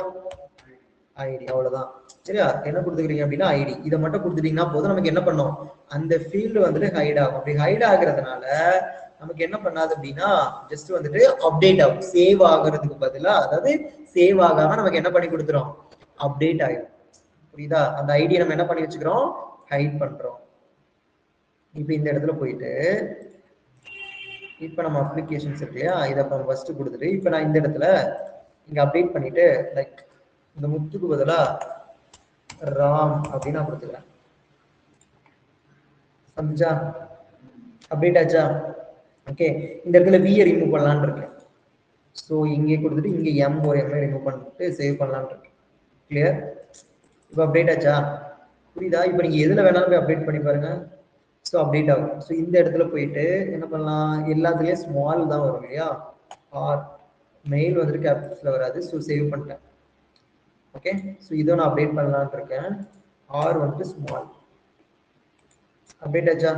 ஐடி, அவ்வளவுதான். சரியா, என்ன கொடுத்துக்கிறீங்க அப்படின்னா ஐடி, இதை மட்டும் கொடுத்துட்டீங்கன்னா போதும். நமக்கு என்ன பண்ணும், அந்த ஃபீல்டு வந்துட்டு ஹைட் ஆகும். அப்படி ஹைட் ஆகுறதுனால நமக்கு என்ன பண்ணாது அப்படின்னா ஜஸ்ட் வந்துட்டு அப்டேட் ஆகும். சேவ் ஆகுறதுக்கு பதிலா, அதாவது சேவ் ஆகாம நமக்கு என்ன பண்ணி கொடுத்துரும், அப்டேட் ஆயிடும். புரியுதா, அந்த ஐடியை நம்ம என்ன பண்ணி வச்சுக்கிறோம், ஹைட் பண்றோம். இப்ப இந்த இடத்துல போயிட்டு இப்போ நம்ம அப்ளிகேஷன்ஸ் இருக்கு இல்லையா, இதை இப்போ ஃபர்ஸ்ட் கொடுத்துட்டு இப்போ நான் இந்த இடத்துல இங்க அப்டேட் பண்ணிட்டு லைக் இந்த முத்துக்கு பதிலா ராம் அப்படின்னு நான் கொடுத்துக்கிறேன். வந்துச்சா? அப்டேட் ஆச்சா? ஓகே, இந்த இடத்துல வியை ரிமூவ் பண்ணலான்னு இருக்கேன். ஸோ இங்கே கொடுத்துட்டு இங்கே எம் ஒரு எம்ஐ ரிமூவ் பண்ணிட்டு சேவ் பண்ணலான்னு இருக்கேன். கிளியர்? இப்போ அப்டேட் ஆச்சா? புரியுதா? இப்போ நீங்கள் எதில் வேணாலும் போய் அப்டேட் பண்ணி பாருங்க. ஸோ அப்டேட் ஆகும். ஸோ இந்த இடத்துல போயிட்டு என்ன பண்ணலாம், எல்லாத்துலேயும் ஸ்மால் தான் வரும் இல்லையா, ஆர் மெயில் வந்துட்டு கேபிட்டல்ஸில் வராது. ஸோ சேவ் பண்ணிட்டேன். ஓகே, ஸோ இதை நான் அப்டேட் பண்ணலான்னு இருக்கேன். ஆர் வந்துட்டு ஸ்மால். அப்டேட் ஆச்சா?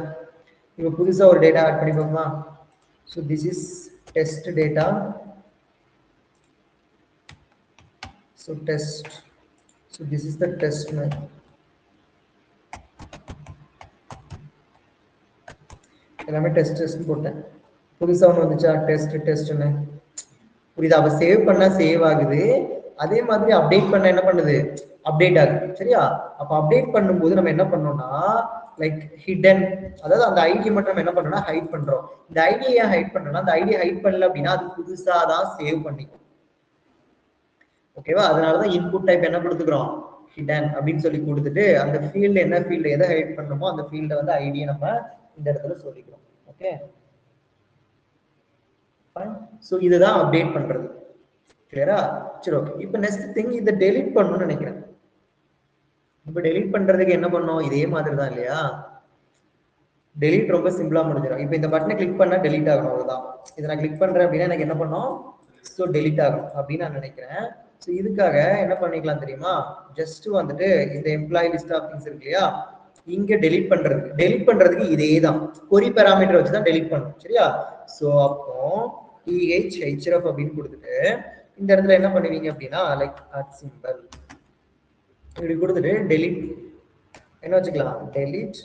இப்போ புதுசாக ஒரு டேட்டா ஆட் பண்ணி பார்ப்போமா? So this is test data. So test. So this is the test man. எல்லாமே டெஸ்ட் டெஸ்ட் போட்டேன். புதுசாக ஒன்று வந்துச்சா, டெஸ்ட் டெஸ்ட்னு. புரியுதா? அப்போ சேவ் பண்ணால் சேவ் ஆகுது, அதே மாதிரி அப்டேட் பண்ண என்ன பண்ணுது, அப்டேட் ஆகுது. சரியா? அப்போ அப்டேட் பண்ணும்போது நம்ம என்ன பண்ணோம்னா லைக் ஹிடன், அதாவது அந்த ஐடியை மட்டும் நம்ம என்ன பண்ணோம்னா ஹைட் பண்றோம். இந்த ஐடியை ஏன் ஹைட் பண்றோம்னா, அந்த ஐடியை ஹைட் பண்ணல அப்படின்னா அது புதுசாக தான் சேவ் பண்ணிக்கும். ஓகேவா? அதனாலதான் இன்புட் டைப் என்ன கொடுத்துக்கிறோம், ஹிடன் அப்படின்னு சொல்லி கொடுத்துட்டு அந்த ஃபீல்டு என்ன ஃபீல்டு எதை ஹைட் பண்றோமோ அந்த ஃபீல்டை வந்து ஐடியை நம்ம இந்த இடத்துல சொல்லிக்கிறோம். ஓகே, ஸோ இதுதான் அப்டேட் பண்றது. கிளியரா? சரி, ஓகே. இப்போ நெக்ஸ்ட் திங், இதை டெலிட் பண்ணணும்னு நினைக்கிறேன். இப்போ டெலிட் பண்றதுக்கு என்ன பண்ணோம், இதே மாதிரி தான் இல்லையா. டெலிட் ரொம்ப சிம்பிளா முடிஞ்சிடும். இப்போ இந்த பட்டனை கிளிக் பண்ணா டெலிட் ஆகணும், அவ்வளவுதான். இதை நான் கிளிக் பண்றேன் அப்படின்னா எனக்கு என்ன பண்ணும், ஸோ டெலிட் ஆகும் அப்படின்னு நான் நினைக்கிறேன். ஸோ இதுக்காக என்ன பண்ணிக்கலாம் தெரியுமா, ஜஸ்ட் வந்துட்டு இந்த எம்ப்ளாயி லிஸ்ட் ஆஃப் திங்ஸ் இருக்கு இல்லையா, இங்க டெலிட் பண்றதுக்கு இதே தான் கொரி பேராமீட்டர் வச்சு தான் டெலிட் பண்ணும். சரியா? ஸோ அப்போ href அப்படின்னு கொடுத்துட்டு இந்த இடத்துல என்ன பண்ணுவீங்க அப்படின்னா லைக் அட் சிம்பிள் இப்படி கொடுத்துட்டு டெலிட் என்ன வச்சுக்கலாம், டெலிட்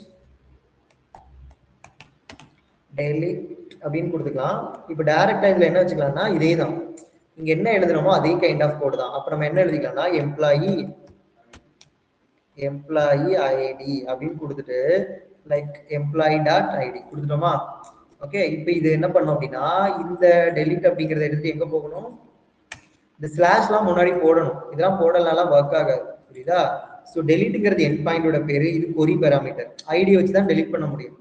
அப்படின்னு கொடுத்துக்கலாம். இப்போ டைரக்டா இதுல என்ன வச்சுக்கலாம்னா இதே தான், இங்க என்ன எழுதுறோமோ அதே கைண்ட் ஆஃப் கோட் தான். அப்புறம் நம்ம என்ன எழுதிக்கலாம்னா எம்ப்ளாயி ஐடி அப்படின்னு கொடுத்துட்டு லைக் எம்ப்ளாயி டாட் ஐடி கொடுத்துட்டோமா. ஓகே, இப்போ இது என்ன பண்ணோம் அப்படின்னா இந்த டெலிட் அப்படிங்கறத எடுத்து எங்க போகணும், இந்த ஸ்லாஷ்லாம் முன்னாடி போடணும். இதெல்லாம் போடலாம் ஒர்க் ஆகாது. புரியுதா? ஸோ டெலிட்ங்கிறது எண்ட் பாயிண்டோட பேரு, இது கொரி பேராமீட்டர். ஐடி வச்சு தான் டெலிட் பண்ண முடியும்.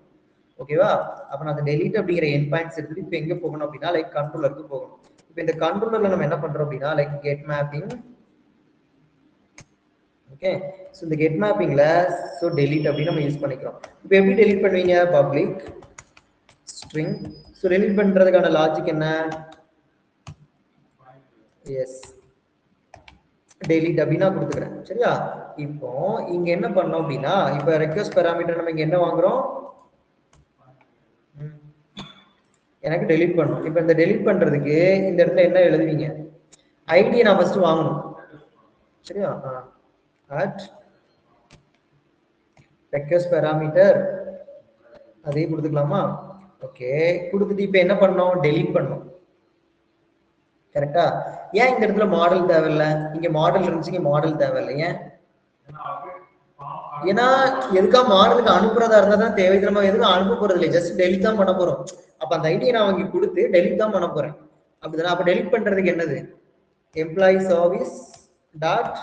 ஓகேவா? அப்ப நான் அந்த டெலிட் அப்படிங்கிற எண்ட் பாயிண்ட்ஸ் எடுத்துட்டு இப்போ எங்க போகணும் அப்படின்னா லைக் கண்ட்ரோலருக்கு போகணும். இப்போ இந்த கண்ட்ரோலர்ல நம்ம என்ன பண்றோம் அப்படின்னா like get mapping. Okay, so இந்த கெட் மேப்பிங்ல ஸோ டெலிட் அப்படின்னு நம்ம யூஸ் பண்ணிக்கிறோம். இப்போ எப்படி டெலிட் பண்ணுவீங்க, பப்ளிக் ஸ்ட்ரிங். ஸோ டெலிட் பண்றதுக்கான லாஜிக் என்ன, எஸ் டெலிட் அப்படின்னா கொடுத்துக்கிறேன். சரியா? இப்போ இங்க என்ன பண்ணோம் அப்படின்னா இப்போ ரெக்வெஸ்ட் பேராமீட்டர் நம்ம இங்க என்ன வாங்குறோம், எனக்கு டெலிட் பண்ணணும். இப்போ இந்த டெலிட் பண்றதுக்கு இந்த இடத்துல என்ன எழுதுவீங்க, ஐடியை நான் ஃபர்ஸ்ட் வாங்கணும். சரியா? அட் ரெக்வெஸ்ட் பேராமீட்டர் அதே கொடுத்துக்கலாமா. ஓகே, கொடுத்துட்டு இப்போ என்ன பண்ணோம், டெலிட் பண்ணோம். கரெக்டா? ஏன் இந்த இடத்துல மாடல் தேவையில்லை, இங்க மாடல் இருந்துச்சு, இங்க மாடல் தேவையில்லை. ஏன்? ஏன்னா எதுக்கா மாடலுக்கு அனுப்புறதா இருந்தா தான் தேவை. நம்ம எதுவும் அனுப்ப போறது இல்லை, ஜஸ்ட் டெலிட் தான் பண்ண போறோம். அப்ப அந்த ஐடியை நான் வாங்கி கொடுத்து டெலிட் தான் பண்ண போறேன். அப்படிதானே? அப்ப டெலிட் பண்றதுக்கு என்னது, employee service dot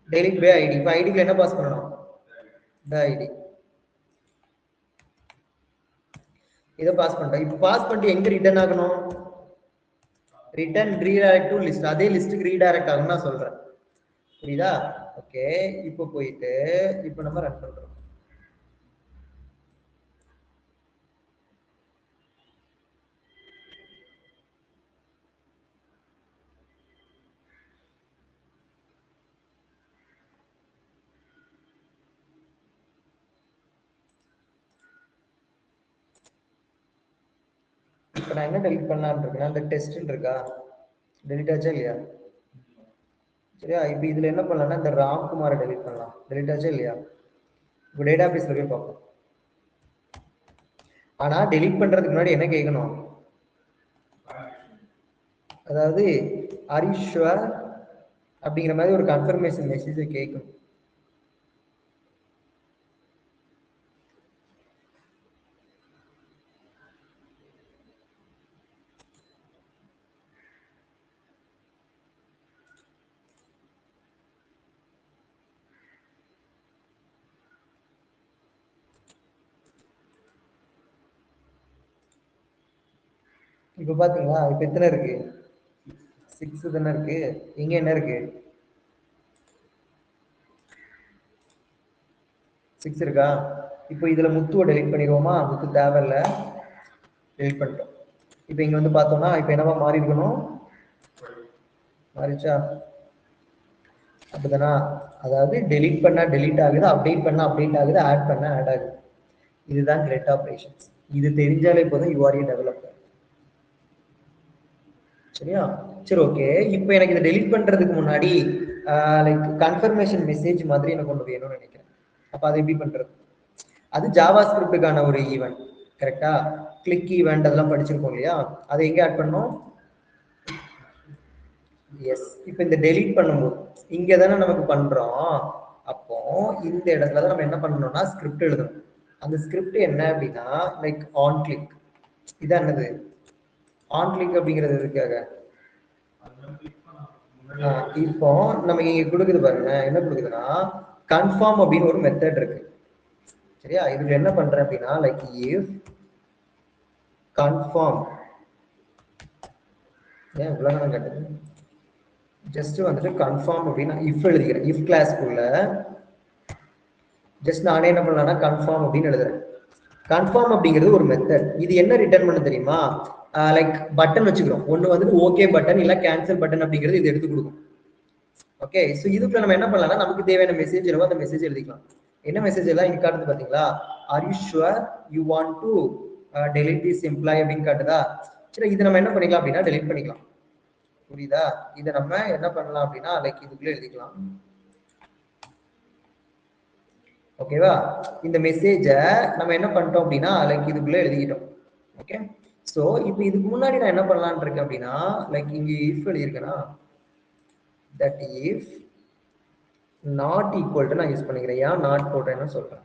delete by ID. இப்போ ஐடிக்கு என்ன பாஸ் பண்ணணும், த ஐடி. இதை பாஸ் பண்ணிட்டோம். இப்போ பாஸ் பண்ணிட்டு எங்க ரிட்டர்ன் ஆகணும், ரிட்டர்ன் ரீடைரக்ட் டு லிஸ்ட். அதே லிஸ்ட்டுக்கு ரீடைரக்ட் ஆகும் நான் சொல்றேன். புரியுதா? ஓகே, இப்போ போயிட்டு இப்போ நம்ம ரன் பண்றோம். இப்போ நான் என்ன டெலிட் பண்ணலான்னு இருக்கேன், அந்த டெஸ்ட் இருக்கா, டெலிட் ஆச்சா இல்லையா? சரியா? இப்போ இதுல என்ன பண்ணலாம்னா இந்த ராம்குமாரை டெலிட் பண்ணலாம். டெலிட் ஆச்சா இல்லையா? இப்போ டேட்டா பேஸ்ல போய் பார்ப்போம். ஆனா டெலிட் பண்றதுக்கு முன்னாடி என்ன கேட்கணும், அதாவது ஆர் யூ ஷுவர் அப்படிங்கிற மாதிரி ஒரு கன்ஃபர்மேஷன் மெசேஜ் கேட்கணும். இப்போ பாத்தீங்களா, இப்போ எத்தனை இருக்கு? 6 தானே இருக்கு. இங்க என்ன இருக்கு? 6 இருக்கா? இப்போ இதுல முத்துவை டெலிட் பண்ணிடுவோமா? முத்து தேவையில்ல, டெலிட் பண்ணிட்டோம். இப்போ இங்க வந்து பார்த்தோம்னா இப்போ என்னவா மாறி இருக்கணும்? மாறிச்சா? அப்படிதானா? அதாவது டெலிட் பண்ணா டெலிட் ஆகுது, அப்டேட் பண்ணா அப்டேட் ஆகுது, ஆட் பண்ணா ஆட் ஆகுது. இதுதான் கிரெட் ஆப்ரேஷன்ஸ். இது தெரிஞ்சாலே போதும், யூ ஆர் ஏ டெவலப்பர். சரியா? சரி, ஓகே. இப்போ எனக்கு இதை டெலிட் பண்றதுக்கு முன்னாடி லைக் கன்ஃபர்மேஷன் மெசேஜ் மாதிரி எனக்கு ஒன்று வேணும்னு நினைக்கிறேன். அப்போ அதை எப்படி பண்றது? அது ஜாவா ஸ்கிரிப்டுக்கான ஒரு ஈவெண்ட், கரெக்டா? கிளிக் ஈவெண்ட் அதெல்லாம் படிச்சிருக்கோம் இல்லையா? அதை எங்க ஆட் பண்ணோம்? எஸ். இப்போ இந்த டெலிட் பண்ணும்போது இங்க தானே நமக்கு பண்றோம். அப்போ இந்த இடத்துல தான் நம்ம என்ன பண்ணணும்னா ஸ்கிரிப்ட் எழுதணும். அந்த ஸ்கிரிப்ட் என்ன அப்படின்னா லைக் ஆன் கிளிக். இதான் என்னது ஆன் கிளிக் அப்படிங்கிறது எதுக்காக? இப்போ நம்ம இங்க கொடுக்குது பாருங்க, என்ன கொடுக்குதுன்னா கன்ஃபார்ம் அப்படின்னு ஒரு மெத்தட் இருக்கு. சரியா? இதுல என்ன பண்றேன் அப்படின்னா லைக் இஃப் கன்ஃபார்ம், ஏன் இவ்வளவு நேரம் கேட்டது? ஜஸ்ட் வந்துட்டு கன்ஃபார்ம் அப்படின்னா இஃப் எழுதிக்கிறேன். இஃப் கிளாஸ்க்குள்ள ஜஸ்ட் நானே என்ன பண்ணலாம்னா கன்ஃபார்ம் அப்படின்னு எழுதுறேன். கன்ஃபார்ம் அப்படிங்கிறது ஒரு மெத்தட். இது என்ன ரிட்டர்ன் பண்ண தெரியுமா? லைக் பட்டன் வச்சுக்கிறோம். ஒன்று வந்துட்டு ஓகே பட்டன் இல்லை கேன்சல் பட்டன் அப்படிங்கிறது இது எடுத்து கொடுக்கும். ஓகே, ஸோ இதுக்குள்ள நம்ம என்ன பண்ணலாம்னா நமக்கு தேவையான மெசேஜ் என்னவோ அந்த மெசேஜ் எழுதிக்கலாம். என்ன மெசேஜ் எல்லாம் இங்க காட்டுது பாத்தீங்களா? Are you sure you want to delete this employee அப்படின்னு காட்டுதா? சரி, இது நம்ம என்ன பண்ணிக்கலாம் அப்படின்னா டெலிட் பண்ணிக்கலாம். புரியுதா? இதை நம்ம என்ன பண்ணலாம் அப்படின்னா லைக் இதுக்குள்ள எழுதிக்கலாம். ஓகேவா? இந்த மெசேஜை நம்ம என்ன பண்ணிட்டோம் அப்படின்னா லைக் இதுக்குள்ள எழுதிக்கிட்டோம். ஓகே, ஸோ இப்போ இதுக்கு முன்னாடி நான் என்ன பண்ணலான் இருக்கேன் அப்படின்னா லைக் இங்க இஃப் எழுதியிருக்கேன்னா that if not equal to நான் யூஸ் பண்ணிக்கிறேன். ஏன் நாட் போடுறேன்னு சொல்றேன்.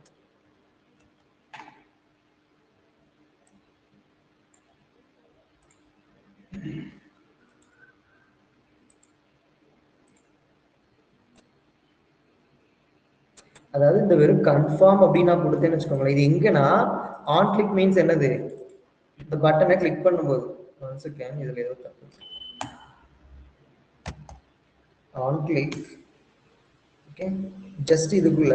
அதாவது இந்த வெறும் கன்ஃபார்ம் அப்படின்னு நான் கொடுத்தேன்னு வச்சுக்கோங்களேன். இது எங்கன்னா ஆன் கிளிக் மீன்ஸ் என்னது? இந்த பட்டனை கிளிக் பண்ணும்போது இதுல ஏதோ தப்பு. ஆன் கிளிக், ஓகே, ஜஸ்ட் இதுக்குள்ள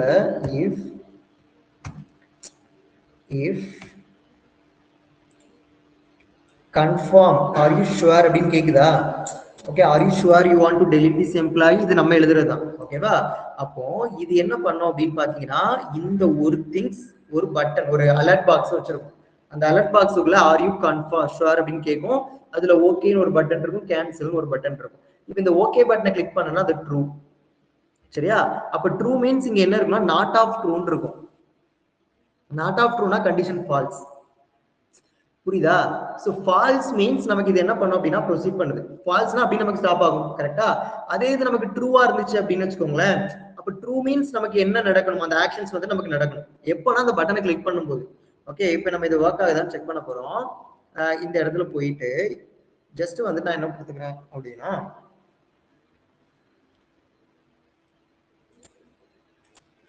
if confirm R you sure அப்படின்னு கேக்குதா? Okay, R you sure you want to delete this employee, இது நம்ம எழுதுறது தான். ஓகேவா? அப்போ இது என்ன பண்ணோம் அப்படின்னு பாத்தீங்கன்னா இந்த ஒரு திங்ஸ் ஒரு பட்டன் ஒரு அலர்ட் பாக்ஸ் வச்சிருக்கும். அந்த அலர்ட் பாக்ஸுக்குள்ள ஆர் யூ கன்ஃபார்ம் ஷுவர் அப்படின்னு கேட்கும். அதுல ஓகேன்னு ஒரு பட்டன் இருக்கும், கேன்சல் ஒரு பட்டன் இருக்கும். இப்போ இந்த ஓகே பட்டனை கிளிக் பண்ணனா அது ட்ரூ. சரியா? அப்ப ட்ரூ மீன்ஸ் இங்க என்ன இருக்குன்னா நாட் ஆஃப் ட்ரூன்னு இருக்கும். நாட் ஆஃப் ட்ரூனா கண்டிஷன் ஃபால்ஸ். புரியுதா? சோ ஃபால்ஸ் மீன்ஸ் நமக்கு இது என்ன பண்ணும் அப்படின்னா ப்ரொசீட் பண்ணுது. ஃபால்ஸ்னா அப்படி நமக்கு ஸ்டாப் ஆகும். கரெக்டா? அதே இது நமக்கு ட்ரூவா இருந்துச்சு அப்படின்னு வச்சுக்கோங்களேன். அப்ப ட்ரூ மீன்ஸ் நமக்கு என்ன நடக்கணும்? அந்த ஆக்ஷன்ஸ் வந்து நமக்கு நடக்கணும். எப்போனா அந்த பட்டனை கிளிக் பண்ணும்போது. ஓகே, இப்போ நம்ம இது ஒர்க் ஆகுதான்னு செக் பண்ண போறோம். இந்த இடத்துல போயிட்டு ஜஸ்ட் வந்து நான் என்ன கொடுத்துக்கிறேன் அப்படின்னா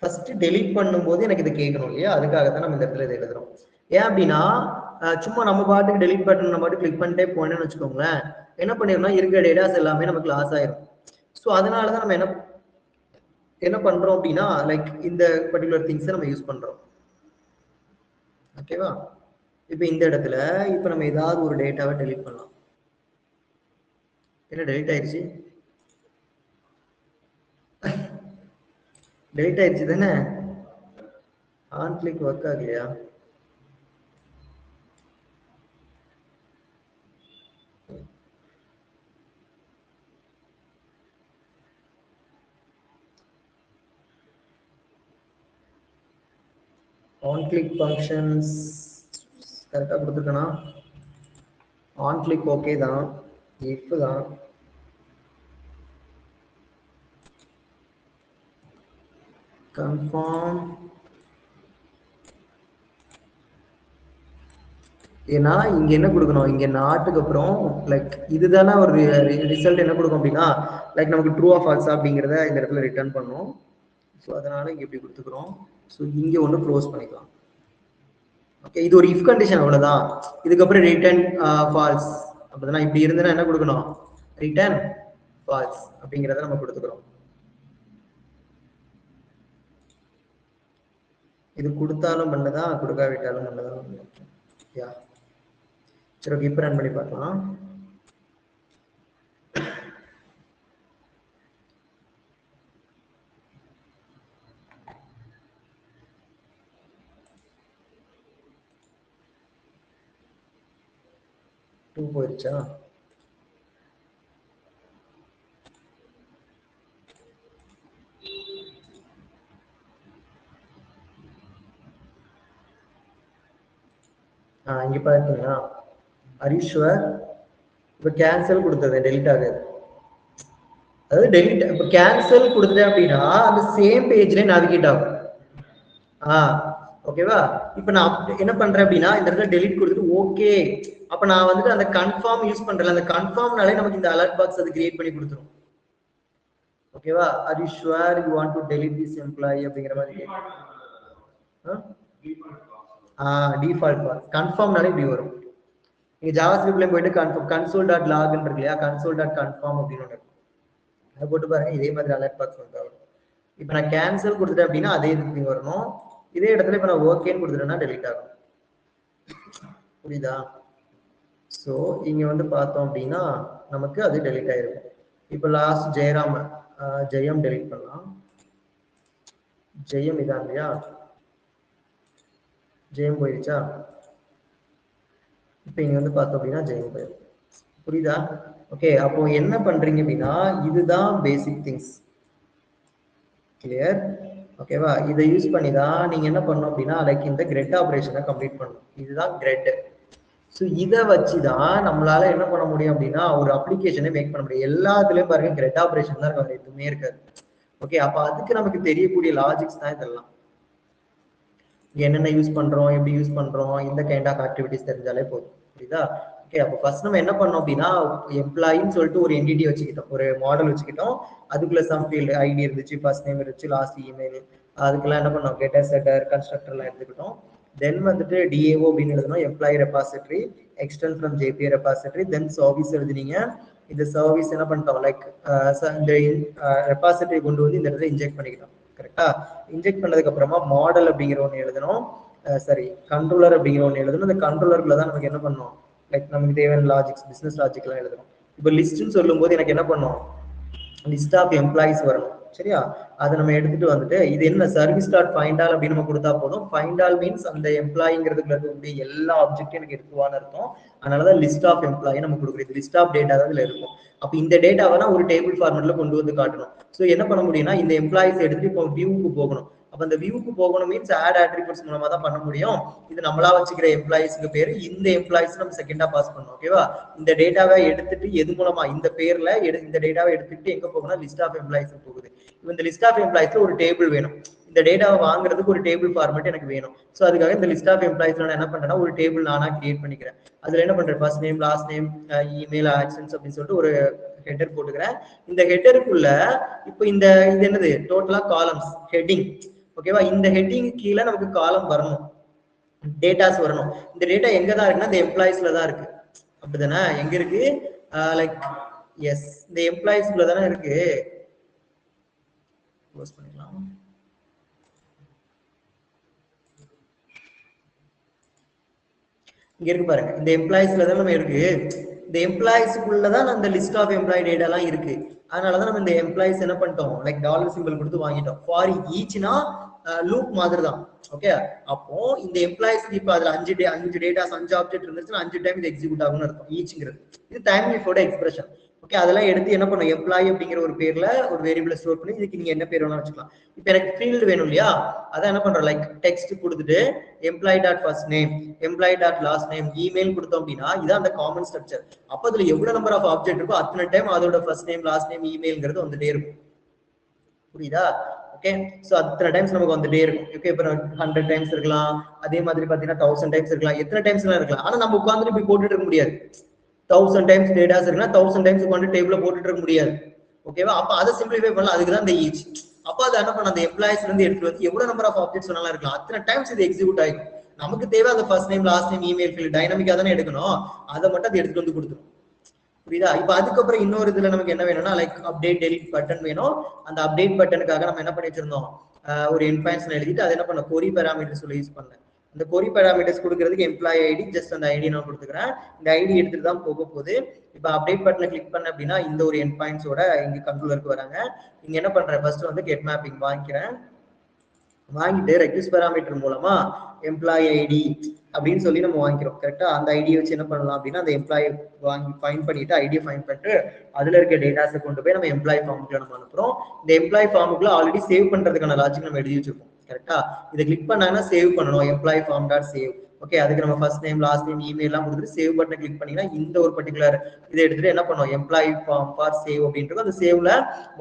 ஃபர்ஸ்ட் டெலிட் பண்ணும்போது எனக்கு இது கேட்கணும் இல்லையா? அதுக்காக தான் நம்ம இந்த இடத்துல இதை எழுதுறோம். ஏன் அப்படின்னா சும்மா நம்ம பாட்டுக்கு டெலிட் பட்டன் நம்ம பாட்டு கிளிக் பண்ணிட்டே போனேன்னு வச்சுக்கோங்களேன், என்ன பண்ணிருந்தோம் இருக்கிற டேட்டாஸ் எல்லாமே நமக்கு லாஸ் ஆயிரும். ஸோ அதனாலதான் நம்ம என்ன பண்றோம் அப்படின்னா லைக் இந்த பர்டிகுலர் திங்ஸை நம்ம யூஸ் பண்றோம். ஓகேவா? இப்போ இந்த இடத்துல இப்போ நம்ம ஏதாவது ஒரு டேட்டாவை டெலிட் பண்ணலாம். என்ன டெலிட் ஆயிடுச்சு? டெலிட் ஆயிடுச்சு தானே? ஆன் கிளிக் ஒர்க் ஆகலையா? ஆன் கிளிக் ஃபங்க்ஷன்ஸ் கரெக்டாக கொடுத்துருக்கேனா? ஆன் கிளிக் ஓகே தான், இஃப் தான். கன்ஃபார்ம், ஏன்னா இங்க என்ன கொடுக்கணும்? இங்க நாட்டுக்கு அப்புறம் லைக் இதுதானே ஒரு ரிசல்ட் என்ன கொடுக்கும் அப்படின்னா லைக் நமக்கு ட்ரூ ஆஃப் ஃபால்ஸ் அப்படிங்கிறத இந்த இடத்துல ரிட்டர்ன் பண்ணும். ஸோ அதனால இங்க இப்படி கொடுத்துக்கிறோம். ஸோ இங்க ஒன்று க்ளோஸ் பண்ணிக்கலாம். ஓகே, இது ஒரு இஃப் கண்டிஷன், அவ்வளவுதான். இதுக்கப்புறம் ரிட்டர்ன் ஃபால்ஸ் அப்படிதான் இப்படி இருந்ததுன்னா என்ன கொடுக்கணும், ரிட்டர்ன் ஃபால்ஸ் அப்படிங்கிறத நம்ம கொடுத்துக்கிறோம். இது கொடுத்தாலும் பண்ணதான், கொடுக்காவிட்டாலும் பண்ணதான். யா சரி, ஓகே, இப்போ ரன் பண்ணி பார்க்கலாம். போயிடுச்சா? இங்க பாத்தீங்கன்னா ஹரீஸ்வர் இப்ப கேன்சல் கொடுத்தது டெலிட் ஆகுது. அதாவது டெலிட் இப்ப கேன்சல் கொடுத்துட்டேன் அப்படின்னா அந்த சேம் பேஜ்ல நேவிகேட் ஆகும். ஓகேவா? இப்ப நான் என்ன பண்றேன் அப்படின்னா இந்த இடத்துல டெலிட் கொடுத்துட்டு ஓகே, அப்ப நான் வந்துட்டு அந்த கன்ஃபார்ம் யூஸ் பண்றேன். அந்த கன்ஃபார்ம்னாலே நமக்கு இந்த அலர்ட் பாக்ஸ் அது கிரியேட் பண்ணி கொடுத்துரும். ஓகேவா? R you sure you want to delete this employee அப்படிங்கிற மாதிரி. டிஃபால்ட் பாஸ் கன்ஃபார்ம்னாலே இப்படி வரும். நீங்க ஜாவாஸ்கிரிப்ட்ல போயிட்டு console.log இருக்கு இல்லையா, console.confirm அப்படின்னு ஒன்று அதை போட்டு பாருங்க, இதே மாதிரி அலர்ட் பாக்ஸ் வரும். இப்போ நான் கேன்சல் கொடுத்துட்டேன் அப்படின்னா அதே இதுக்கு வரணும். இதே இடத்துல இப்போ நான் ஓகேன்னு கொடுத்துட்டேன்னா டெலிட் ஆகும். புரியுதா? ஸோ இங்க வந்து பார்த்தோம் அப்படின்னா நமக்கு அது டெலிட் ஆயிருக்கும். இப்போ லாஸ்ட் ஜெயம் டெலிட் பண்ணலாம். ஜெயம் இதான் இல்லையா, ஜெயம் போயிடுச்சா? இப்போ இங்க வந்து பார்த்தோம் அப்படின்னா ஜெயம் போயிடும். புரியுதா? ஓகே, அப்போ என்ன பண்றீங்க அப்படின்னா இதுதான் பேசிக் திங்ஸ். கிளியர்? ஓகேவா? இதை யூஸ் பண்ணி தான் நீங்க என்ன பண்ணணும் அப்படின்னா லைக் இந்த கிரெட் ஆப்ரேஷனை கம்ப்ளீட் பண்ணணும். இதுதான் கிரெட். ஸோ இதை வச்சுதான் நம்மளால என்ன பண்ண முடியும் அப்படின்னா ஒரு அப்ளிகேஷனை மேக் பண்ண முடியும். எல்லாத்துலயும் பாருங்க கிரெட் ஆப்ரேஷன் தான் இருக்காது, எதுவுமே இருக்காது. ஓகே, அப்ப அதுக்கு நமக்கு தெரியக்கூடிய லாஜிக்ஸ் தான் இதெல்லாம். என்னென்ன யூஸ் பண்றோம், எப்படி யூஸ் பண்றோம், இந்த கைண்ட் ஆஃப் ஆக்டிவிட்டிஸ் தெரிஞ்சாலே போதும். புரியுதா? ஓகே, அப்போ ஃபர்ஸ்ட் நம்ம என்ன பண்ணோம் அப்படின்னா எம்ப்ளாயின்னு சொல்லிட்டு ஒரு என்டிட்டி வச்சுக்கிட்டோம், ஒரு மாடல் வச்சுக்கிட்டோம். அதுக்குள்ள சம் ஃபீல்டு ஐடி இருந்துச்சு, ஃபர்ஸ்ட் நேம் இருந்துச்சு, லாஸ்ட் இமெயில், அதுக்கெல்லாம் என்ன பண்ணோம் கெட்டர் செட்டர் கன்ஸ்ட்ரக்டர்லாம் எடுத்துக்கிட்டோம். தென் வந்துட்டு டிஏஓ அப்படின்னு எழுதணும், employee repository extend from JPI repository. Then service எழுதுனீங்க. இந்த சர்வீஸ் என்ன பண்ணிட்டோம் லைக் இந்த ரெபாசிட்டரி கொண்டு வந்து இந்த இடத்துல இன்ஜெக்ட் பண்ணிக்கிட்டோம். கரெக்டா? இன்ஜெக்ட் பண்ணதுக்கு அப்புறமா மாடல் அப்படிங்கிற ஒன்று எழுதணும், சரி கண்ட்ரோலர் அப்படிங்கிற ஒன்று எழுதணும். இந்த கண்ட்ரோலர்ல தான் நமக்கு என்ன பண்ணோம் லைக் நமக்கு தேவையான லாஜிக்ஸ், பிசினஸ் லாஜிக் எல்லாம் எழுதணும். இப்போ லிஸ்ட்னு சொல்லும் போது எனக்கு என்ன பண்ணோம், லிஸ்ட் ஆஃப் எம்ப்ளாயிஸ் வரணும். சரியா? அதை நம்ம எடுத்துட்டு வந்துட்டு இது என்ன சர்வீஸ் டாட் ஃபைண்ட் ஆல் அப்படின்னு நம்ம கொடுத்தா போதும். ஃபைண்ட் ஆல் மீன்ஸ் அந்த எம்ப்ளாயிங்கிறதுக்குள்ள இருக்கக்கூடிய எல்லா ஆப்ஜெக்ட்டும் எனக்கு எடுத்துவான்னு இருக்கும். அதனாலதான் லிஸ்ட் ஆஃப் எம்ப்ளாயி நம்ம கொடுக்குறது, லிஸ்ட் ஆஃப் டேட்டா தான் இதுல இருக்கும். அப்ப இந்த டேட்டாவை நான் ஒரு டேபிள் ஃபார்மேட்ல கொண்டு வந்து காட்டணும். ஸோ என்ன பண்ண முடியும்னா இந்த எம்ப்ளாயிஸ் எடுத்துட்டு இப்போ வியூவுக்கு போகணும். அப்ப அந்த வியூக்கு போகணும் மீன்ஸ் ஆட் ஆட்ரிபியூட்ஸ் மூலமா தான் பண்ண முடியும். இது நம்மளா வச்சுக்கிற எம்ப்ளாயிஸ்க்கு பேரு. இந்த எம்ப்ளாயிஸ் நம்ம செகண்டா பாஸ் பண்ணணும். ஓகேவா? இந்த டேட்டாவை எடுத்துட்டு எது மூலமா இந்த பேர்ல இந்த டேட்டாவை எடுத்துட்டு எங்க போகணும், லிஸ்ட் ஆஃப் எம்ப்ளாயிஸ் போகுது. இப்போ இந்த லிஸ்ட் ஆஃப் எம்ப்ளாயிஸ்ல ஒரு டேபிள் வேணும். இந்த டேட்டாவை வாங்குறதுக்கு ஒரு டேபிள் ஃபார்மேட் எனக்கு வேணும். ஸோ அதுக்காக இந்த லிஸ்ட் ஆஃப் எம்ப்ளாயிஸ் நான் என்ன பண்றேன்னா ஒரு டேபிள் நானா கிரியேட் பண்ணிக்கிறேன். அதுல என்ன பண்றேன், first name, last name, email, actions அப்படின்னு சொல்லிட்டு ஒரு ஹெட்டர் போட்டுக்கிறேன். இந்த ஹெட்டருக்குள்ள இப்போ இது என்னது டோட்டலா காலம்ஸ், ஹெட்டிங். ஓகேவா? இந்த ஹெட்டிங் கீழே நமக்கு காலம் வரணும், டேட்டாஸ் வரணும். இந்த டேட்டா எங்க தான் இருக்குன்னா இந்த எம்ப்ளாயிஸ்ல தான் இருக்கு. அப்படிதானே? எங்க இருக்கு லைக் எஸ் இந்த எம்ப்ளாயிஸ்க்குள்ள தானே இருக்கு. க்ளோஸ் பண்ணிக்கலாம். இங்க இருக்கு பாருங்க, இந்த எம்ப்ளாயிஸ்ல தான் நம்ம இருக்கு. இந்த எம்ப்ளாயிஸ்க்குள்ளதான் அந்த லிஸ்ட் ஆஃப் எம்ப்ளாயி டேட்டா எல்லாம் இருக்கு. அதனாலதான் நம்ம இந்த எம்ப்ளாயிஸ் என்ன பண்ணிட்டோம் லைக் டாலர் சிம்பிள் கொடுத்து வாங்கிட்டோம். ஃபார் ஈச்னா லூப் மாதிரி தான். ஓகே, அப்போ இந்த எம்ப்ளாயிஸ்க்கு இப்போ அதுல 5 டேட்டாஸ் 5 ஆப்ஜெக்ட் இருந்துச்சுன்னா 5 டைம் இது எக்ஸிக்யூட் ஆகும்னு அர்த்தம். ஈச்ங்கிறது இது டைம் லிஃபோட எக்ஸ்பிரஷன். ஓகே, அதெல்லாம் எடுத்து என்ன பண்ணும், எம்ப்ளாயி அப்படிங்கிற ஒரு பேர்ல ஒரு வேரியபிளை ஸ்டோர் பண்ணி இதுக்கு நீங்க என்ன பேர் வேணா வச்சுக்கலாம். இப்போ எனக்கு ஃபீல்டு வேணும் இல்லையா, அதான் என்ன பண்றோம் லைக் டெக்ஸ்ட் கொடுத்துட்டு employee dot first name, employee dot last name, email கொடுத்தோம் அப்படின்னா இதான் அந்த காமன் ஸ்ட்ரக்சர். அப்போ அதுல எவ்வளவு நம்பர் ஆஃப் ஆப்ஜெக்ட் இருக்கோ அத்தனை டைம் அதோட ஃபர்ஸ்ட் நேம், லாஸ்ட் நேம், இமெயில்ங்கிறது வந்துட்டே இருக்கும். புரியுதா? ஓகே, சோ அத்தனை டைம்ஸ் நமக்கு வந்துட்டே இருக்கும். ஓகே, இப்போ 100 டைம்ஸ் இருக்கலாம், அதே மாதிரி பாத்தீங்கன்னா 1000 டைம்ஸ் இருக்கலாம், எத்தனை டைம்ஸ் எல்லாம் இருக்கலாம். ஆனா நம்ம உட்காந்துட்டு இப்படி போட்டுட்டு இருக்க முடியாது. 1000 டைம்ஸ் டேட்டாஸ் இருக்குன்னா 1000 டைம்ஸ் உட்காந்து டேபிள்ல போட்டுட்டு இருக்க முடியாது. ஓகேவா? அப்ப அதை சிம்பிளிஃபை பண்ணலாம், அதுக்கு தான் இந்த ஈச். அப்ப அதை என்ன பண்ண, அந்த எம்ப்ளாயிஸ்ல இருந்து எடுத்து வந்து எவ்வளவு நம்பர் ஆஃப் ஆப்ஜெக்ட்ஸ் வேணாலும் இருக்கலாம், அத்தனை டைம்ஸ் இது எக்ஸிக்யூட் ஆகும். நமக்கு தேவை அந்த first name, last name, email field டைனமிக்கா தானே எடுக்கணும், அதை மட்டும் அது எடுத்துட்டு வந்து கொடுத்துரும். புரியுதா? இப்போ அதுக்கப்புறம் இன்னொரு இதுல நமக்கு என்ன வேணும்னா லைக் அப்டேட் டெலிட் பட்டன் வேணும். அந்த அப்டேட் பட்டனுக்காக நம்ம என்ன பண்ணி வச்சிருந்தோம், ஒரு என்பாயின்ஸ் எழுதிட்டு அதை என்ன பண்ண கொரி பேராமீட்டர்ஸ் சொல்லி யூஸ் பண்ணேன். அந்த கொரி பேராமீட்டர்ஸ் கொடுக்கறதுக்கு எம்ப்ளாயி ஐடி ஜஸ்ட் அந்த ஐடி நான் கொடுத்துக்கிறேன். இந்த ஐடி எடுத்துட்டு தான் போக போகுது. இப்போ அப்டேட் பட்டனை கிளிக் பண்ண அப்படின்னா இந்த ஒரு என்பாயின்ஸோட இங்க கண்ட்ரோலருக்கு வராங்க. இங்க என்ன பண்றேன், ஃபர்ஸ்ட் வந்து கெட் மேப்பிங் வாங்கிக்கிறேன். வாங்கிட்டு ரெக்வெஸ்ட் பேராமீட்டர் மூலமா எம்ப்ளாயி ஐடி அப்படின்னு சொல்லி நம்ம வாங்கிக்கிறோம். கரெக்டா? அந்த ஐடியை வச்சு என்ன பண்ணலாம் அப்படின்னா அந்த எம்ப்ளாயி வாங்கி ஃபைன் பண்ணிட்டு ஐடியை ஃபைன் பண்ணிட்டு அதுல இருக்க டேட்டாஸை கொண்டு போய் நம்ம எம்ப்ளாயி ஃபார்முக்குள்ள நம்ம அனுப்புறோம். இந்த எம்ப்ளாயி ஃபார்முக்குள்ள ஆல்ரெடி சேவ் பண்றதுக்கான லாஜிக் நம்ம எழுதி வச்சிருக்கோம். கரெக்டா? இதை கிளிக் பண்ணாங்கன்னா சேவ் பண்ணணும், employee form dot save. Okay, அதுக்கு நம்ம first name last name email எல்லாம் கொடுத்துட்டு சேவ் பட்டனை கிளிக் பண்ணீங்கன்னா இந்த ஒரு பர்டிகுலர் இதை எடுத்துட்டு என்ன பண்ணுவோம், எம்ப்ளாயி ஃபார்ம் ஃபார் சேவ் அப்படின்றது அந்த சேவ்ல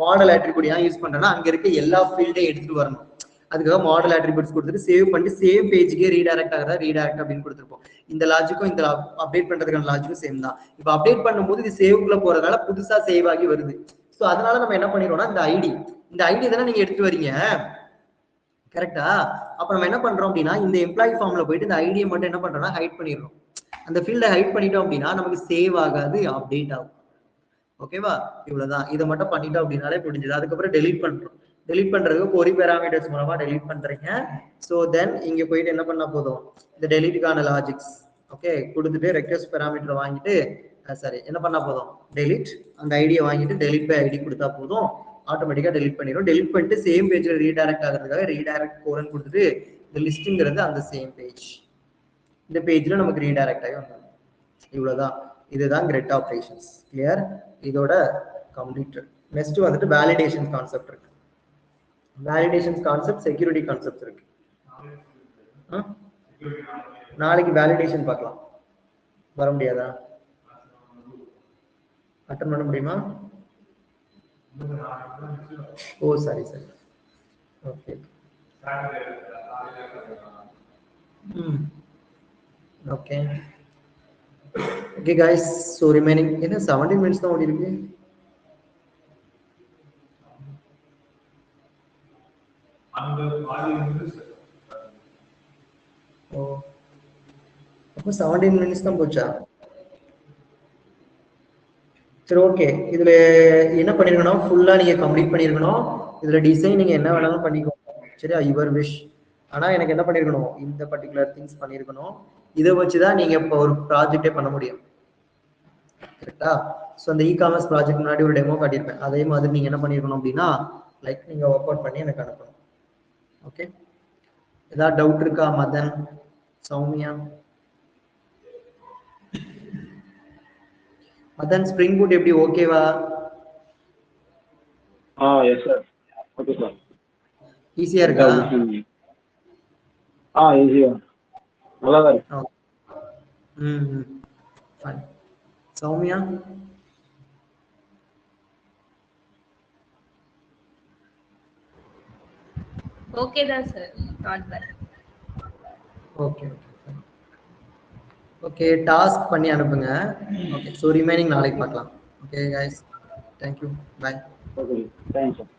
மாடல் ஆட்ரிபியூட் ஏன் யூஸ் பண்றேன்னா அங்க இருக்க எல்லா ஃபீல்டையும் எடுத்துட்டு வரணும். அதுக்காக மாடல் ஆட்ரிபியூட்ஸ் கொடுத்துட்டு சேவ் பண்ணி சேவ் பேஜுக்கே ரீடைரக்ட் ஆகிறதா ரீடைரக்ட் அப்படின்னு கொடுத்துருப்போம். இந்த லாஜிக்கும் இந்த அப்டேட் பண்றதுக்கான லாஜிக்கும் சேம் தான். இப்போ அப்டேட் பண்ணும்போது இது சேவ்க்குள்ள போறதால புதுசா சேவ் ஆகி வருது. ஸோ அதனால நம்ம என்ன பண்ணிடுவோம்னா இந்த ஐடி தானே நீங்க எடுத்துட்டு வரீங்க, கரெக்டா? அப்ப நம்ம என்ன பண்றோம் அப்படின்னா இந்த எம்ப்ளாயி ஃபார்ம்ல போயிட்டு இந்த ஐடியை மட்டும் என்ன பண்றோம்னா ஹைட் பண்ணிடுறோம். அந்த ஃபீல்டை ஹைட் பண்ணிட்டோம் அப்படின்னா நமக்கு சேவ் ஆகாது, அப்டேட் ஆகும். ஓகேவா? இவ்வளவுதான். இதை மட்டும் பண்ணிட்டோம் அப்படின்னாலே முடிஞ்சது. அதுக்கப்புறம் டெலிட் பண்றோம். டெலிட் பண்றதுக்கு கொரி பேராமீட்டர்ஸ் மூலமா டெலிட் பண்றீங்க. ஸோ தென் இங்க போயிட்டு என்ன பண்ணா போதும், இந்த டெலிட்டுக்கான லாஜிக்ஸ் ஓகே கொடுத்துட்டு ரெக்வெஸ்ட் பேராமீட்டர் வாங்கிட்டு சரி என்ன பண்ணா போதும், டெலிட் அந்த ஐடியை வாங்கிட்டு டெலிட் பை ஐடி கொடுத்தா போதும், ஆட்டோமேட்டிக்கா டெலிட் பண்ணிடும். டெலிட் பண்ணிட்டு சேம் பேஜ்ல ரீடைரக்ட் ஆகிறதுக்காக ரீடைரக்ட் கோரன் கொடுத்துட்டு இந்த லிஸ்ட்ங்கிறது அந்த சேம் பேஜ், இந்த பேஜ்ல நமக்கு ரீடைரக்ட் ஆகி வந்தோம். இவ்வளவுதான். இதுதான் கிரெட் ஆபரேஷன்ஸ். கிளியர்? இதோட கம்ப்ளீட். நெக்ஸ்ட் வந்துட்டு வேலிடேஷன் கான்செப்ட் இருக்கு. வேலிடேஷன் கான்செப்ட், செக்யூரிட்டி கான்செப்ட் இருக்கு. நாளைக்கு வேலிடேஷன் பார்க்கலாம். வர முடியாதா? அட்டன் பண்ண முடியுமா? ஓ சரி சரி, okay. Okay okay guys, so remaining என்ன 17 மினிட்ஸ் தான் ஓடி இருக்கு. ஓ அப்போ 17 மினிட்ஸ் தான் போச்சா? சரி ஓகே. இதுல என்ன பண்ணிருக்கணும், ஃபுல்லா நீங்க கம்ப்ளீட் பண்ணிருக்கணும். இதுல டிசைன் நீங்க என்ன வேணாலும் பண்ணிக்கோங்க, சரியா? Your wish. ஆனா எனக்கு என்ன பண்ணிருக்கணும், இந்த பர்டிகுலர் திங்ஸ் பண்ணிருக்கணும். இதை வச்சுதான் நீங்க இப்போ ஒரு ப்ராஜெக்டே பண்ண முடியும். கரெக்டா? ஸோ அந்த இ-காமர்ஸ் ப்ராஜெக்ட் முன்னாடி ஒரு டெமோ காட்டியிருப்பேன். அதே மாதிரி நீங்க என்ன பண்ணிருக்கணும் அப்படின்னா லைக் நீங்க ஒர்க் அவுட் பண்ணி எனக்கு அனுப்பணும். ஓகே, ஏதாவது டவுட் இருக்கா மதன், சௌமியா? மதன் ஸ்ப்ரிங் பூட் எப்படி, ஓகேவா? Yes sir, okay sir. ஈஸியா இருக்கா? ஈஸியா, நல்லா தான் இருக்கு. ஃபைன். சௌமியா? ஓகே தான் sir, not bad. Okay okay, task பண்ணி அனுப்புங்க. ஓகே, ஸோ ரிமைனிங் நாளைக்கு பார்க்கலாம். Okay guys, thank you, bye. Okay, thanks sir.